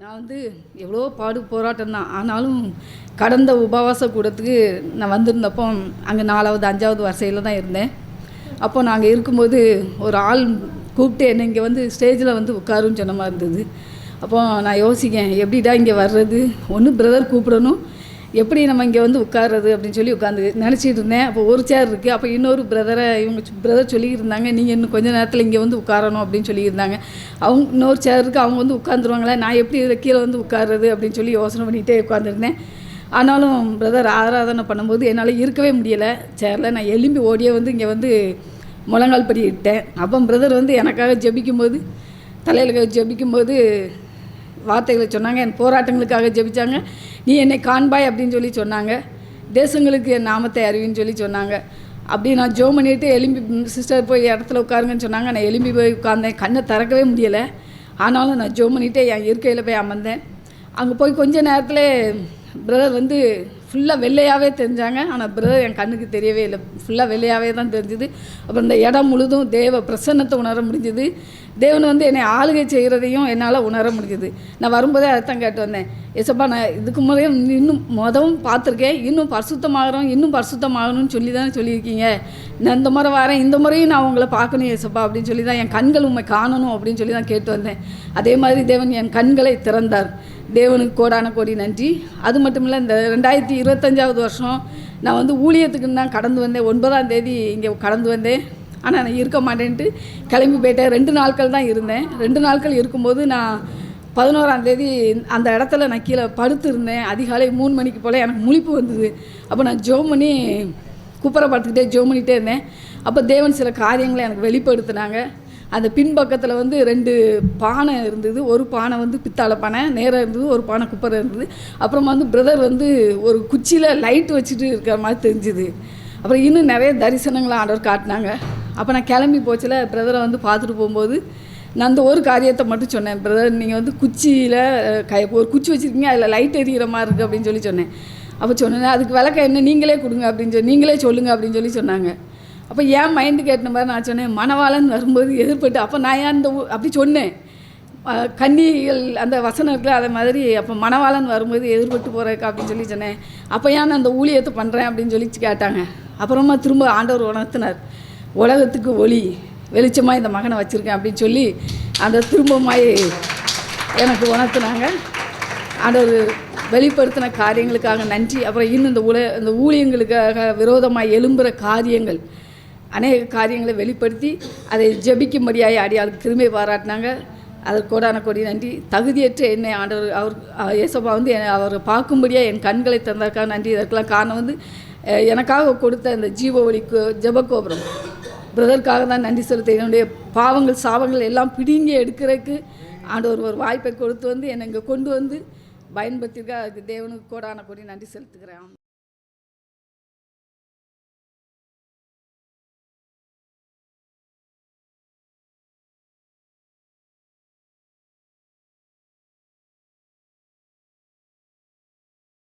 நான் வந்து எவ்வளோ போராட்டம் தான். ஆனாலும் கடந்த உபவாச கூடத்துக்கு நான் வந்திருந்தப்போ அங்கே 4வது 5வது வரிசையில் தான் இருந்தேன். அப்போ நாங்கள் இருக்கும்போது ஒரு ஆள் கூப்பிட்டு என்னை இங்கே வந்து ஸ்டேஜில் வந்து உட்காருன்னு சொன்ன மாதிரி இருந்தது. அப்போ நான் யோசிக்கேன், எப்படிடா இங்கே வர்றது, ஒன்று பிரதர் கூப்பிடணும், எப்படி நம்ம இங்கே வந்து உட்கார்றது அப்படின்னு சொல்லி உட்காந்து நினச்சிட்டு இருந்தேன். அப்போ ஒரு சேர் இருக்குது. அப்போ இன்னொரு பிரதர் சொல்லியிருந்தாங்க, நீங்கள் இன்னும் கொஞ்சம் நேரத்தில் இங்கே வந்து உட்காரணும் அப்படின்னு சொல்லியிருந்தாங்க. அவங்க இன்னொரு சேர் இருக்குது, அவங்க வந்து உட்காந்துருவாங்களே, நான் எப்படி இதில் கீழே வந்து உட்கார்றது அப்படின்னு சொல்லி யோசனை பண்ணிகிட்டே உட்காந்துருந்தேன். ஆனாலும் பிரதர் ஆராதனை பண்ணும்போது என்னால் இருக்கவே முடியலை சேரில். நான் எலும்பி ஓடியே வந்து இங்கே வந்து முழங்கால் படிக்கிட்டேன். அப்போ பிரதர் வந்து எனக்காக ஜெபிக்கும்போது, தலையில் ஜெபிக்கும்போது வார்த்தைகளை சொன்னாங்க. என் போராட்டங்களுக்காக ஜெபிச்சாங்க. நீ என்னை காண்பாய் அப்படின்னு சொல்லி சொன்னாங்க. தேசங்களுக்கு என் நாமத்தை அறிவின்னு சொல்லி சொன்னாங்க. அப்படி நான் ஜோம் பண்ணிவிட்டு எலும்பி சிஸ்டர் போய் இடத்துல உட்காருங்கன்னு சொன்னாங்க. நான் எலும்பி போய் உட்கார்ந்தேன். கண்ணை திறக்கவே முடியலை. ஆனாலும் நான் ஜோம் பண்ணிவிட்டு என் இருக்கையில் போய் அமர்ந்தேன். அங்கே போய் கொஞ்ச நேரத்தில் பிரதர் வந்து ஃபுல்லாக வெள்ளையாகவே தெரிஞ்சாங்க. ஆனால் பிரதர் என் கண்ணுக்கு தெரியவே இல்லை, ஃபுல்லாக வெள்ளையாகவே தான் தெரிஞ்சுது. அப்புறம் இந்த இடம் முழுதும் தேவ பிரசன்னத்தை உணர முடிஞ்சுது. தேவன் வந்து என்னை ஆளுகை செய்கிறதையும் என்னால் உணர முடிஞ்சுது. நான் வரும்போதே அதைத்தான் கேட்டு வந்தேன், ஏசப்பா நான் இதுக்கு முறையும் இன்னும் மொதவும் பார்த்துருக்கேன், இன்னும் பரிசுத்தமாகணும்னு சொல்லி தான் சொல்லியிருக்கீங்க. நான் இந்த முறை வரேன், இந்த முறையும் நான் உங்களை பார்க்கணும் ஏசப்பா அப்படின்னு சொல்லி தான், என் கண்கள் உண்மை காணணும் அப்படின்னு சொல்லி தான் கேட்டு வந்தேன். அதே மாதிரி தேவன் என் கண்களை திறந்தார். தேவனுக்கு கோடான கோடி நன்றி. அது மட்டும் இல்லை, இந்த 2025வது வருஷம் நான் வந்து ஊழியத்துக்குன்னு தான் கடந்து வந்தேன். 9ஆம் தேதி இங்கே கடந்து வந்தேன். ஆனால் நான் இருக்க மாட்டேன்ட்டு கிளம்பி போயிட்டேன். 2 நாட்கள் தான் இருந்தேன். 2 நாட்கள் இருக்கும்போது நான் 11ஆம் தேதி அந்த இடத்துல நான் கீழே படுத்துருந்தேன். அதிகாலை 3 மணிக்கு போல் எனக்கு முழிப்பு வந்தது. அப்போ நான் ஜோம் பண்ணி குப்புறப்படுத்திக்கிட்டே ஜோம் பண்ணிகிட்டே இருந்தேன். அப்போ தேவன் சில காரியங்களை எனக்கு வெளிப்படுத்தினாங்க. அந்த பின்பக்கத்தில் வந்து 2 பானை இருந்தது. ஒரு பானை வந்து பித்தாளை பானை நேராக இருந்தது, ஒரு பானை குப்பரை இருந்தது. அப்புறமா வந்து பிரதர் வந்து ஒரு குச்சியில் லைட் வச்சுட்டு இருக்கிற மாதிரி தெரிஞ்சுது. அப்புறம் இன்னும் நிறைய தரிசனங்களை ஆண்டவர் காட்டினாங்க. அப்போ நான் கிளம்பி போச்சில் பிரதரை வந்து பார்த்துட்டு போகும்போது நான் அந்த ஒரு காரியத்தை மட்டும் சொன்னேன், பிரதர் நீங்கள் வந்து குச்சியில் ஒரு குச்சி வச்சுருக்கீங்க, அதில் லைட் எரியிற மாதிரி இருக்குது அப்படின்னு சொல்லி சொன்னேன். அப்போ சொன்னேன், அதுக்கு விளக்கம் என்ன நீங்களே கொடுங்க அப்படின்னு சொல்லி, நீங்களே சொல்லுங்கள் அப்படின்னு சொல்லி சொன்னாங்க. அப்போ ஏன் மைண்டு கேட்ட மாதிரி நான் சொன்னேன், மணவாளன் வரும்போது எதிர்பட்டு, அப்போ நான் ஏன் அப்படி சொன்னேன், கன்னிகள் அந்த வசனம் இருக்குல்ல அதை மாதிரி. அப்போ மணவாளன் வரும்போது எதிர்பட்டு போகிறக்கா அப்படின்னு சொல்லி சொன்னேன். அப்போ ஏன் நான் அந்த ஊழியத்தை பண்ணுறேன் அப்படின்னு சொல்லி கேட்டாங்க. அப்புறமா திரும்ப ஆண்டவர் உணர்த்தினார், உலகத்துக்கு ஒளி வெளிச்சமாக இந்த மகனை வச்சுருக்கேன் அப்படின்னு சொல்லி அந்த திரும்பமாய் எனக்கு உணர்த்தினாங்க. ஆண்டவர் வெளிப்படுத்தின காரியங்களுக்காக நன்றி. அப்புறம் இன்னும் இந்த ஊழியங்களுக்காக விரோதமாக எழும்புகிற காரியங்கள், அநேக காரியங்களை வெளிப்படுத்தி அதை ஜெபிக்கும்படியாய் அதுக்கு கிருபை பாராட்டினாங்க. அதற்கு கோடான கோடி நன்றி. தகுதியற்ற என்னை ஆண்டவர் ஏசப்பா வந்து அவர் பார்க்கும்படியாக என் கண்களை தந்ததற்காக நன்றி. இதற்கெல்லாம் காரணம் வந்து எனக்காக கொடுத்த இந்த ஜீவ ஒளி ஜெபகோபுரம் பிரதருக்காக தான் நன்றி செலுத்த. என்னுடைய பாவங்கள் சாபங்கள் எல்லாம் பிடுங்கி எடுக்கிறதுக்கு ஆண்டவர் ஒரு வாய்ப்பை கொடுத்து வந்து என்னை இங்கே கொண்டு வந்து பயன்படுத்தியிருக்கா. அதுக்கு தேவனுக்கு கோடான கோடி நன்றி செலுத்துக்கிறேன்.